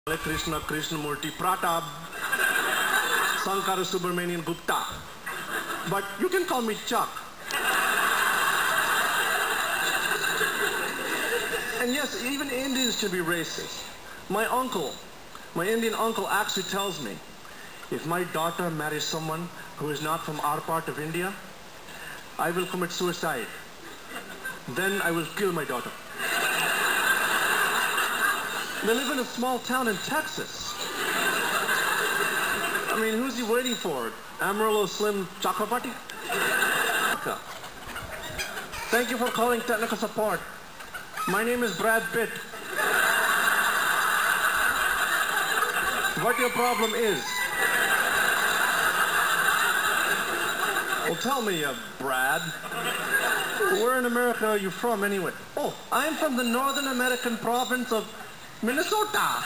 Krishna Krishnamurti Pratap Sankara Subramanian Gupta. But you can call me Chuck. And yes, even Indians should be racist. My Indian uncle actually tells me, if my daughter marries someone who is not from our part of India, I will commit suicide. Then I will kill my daughter. They live in a small town in Texas. I mean, who's he waiting for? Amarillo Slim Chakrabarti? Thank you for calling technical support. My name is Brad Pitt. What your problem is? Well, tell me, Brad. Where in America are you from anyway? Oh, I'm from the Northern American province of Minnesota.